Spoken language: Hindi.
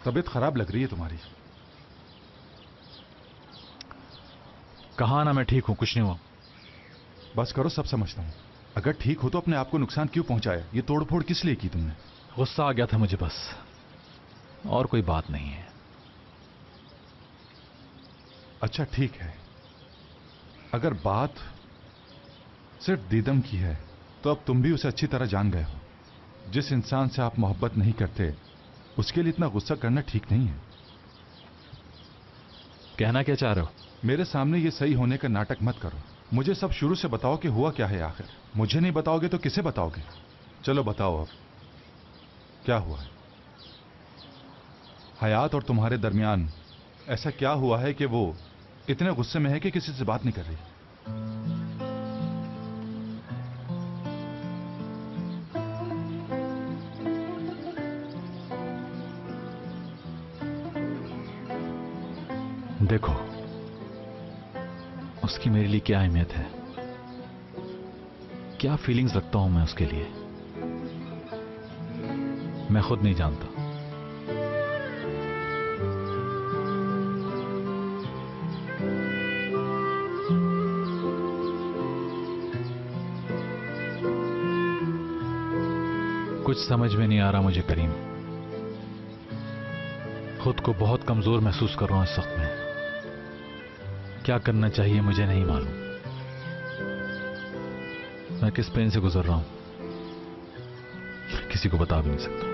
तबीयत खराब लग रही है तुम्हारी। कहा ना मैं ठीक हूं, कुछ नहीं हुआ। बस करो, सब समझता हूं। अगर ठीक हो तो अपने आप को नुकसान क्यों पहुंचाया? ये तोड़फोड़ किस लिए की तुमने? गुस्सा आ गया था मुझे बस, और कोई बात नहीं है। अच्छा ठीक है, अगर बात सिर्फ दीदम की है तो अब तुम भी उसे अच्छी तरह जान गए हो। जिस इंसान से आप मोहब्बत नहीं करते उसके लिए इतना गुस्सा करना ठीक नहीं है। कहना क्या चाह रहे हो? मेरे सामने ये सही होने का नाटक मत करो। मुझे सब शुरू से बताओ कि हुआ क्या है आखिर। मुझे नहीं बताओगे तो किसे बताओगे? चलो बताओ अब क्या हुआ है। हयात और तुम्हारे दरमियान ऐसा क्या हुआ है कि वो इतने गुस्से में है कि किसी से बात नहीं कर रही? देखो, उसकी मेरे लिए क्या अहमियत है, क्या फीलिंग्स रखता हूं मैं उसके लिए, मैं खुद नहीं जानता। कुछ समझ में नहीं आ रहा मुझे करीम। खुद को बहुत कमजोर महसूस कर रहा हूं इस वक्त में। क्या करना चाहिए मुझे नहीं मालूम। मैं किस पेन से गुजर रहा हूं किसी को बता भी नहीं सकता।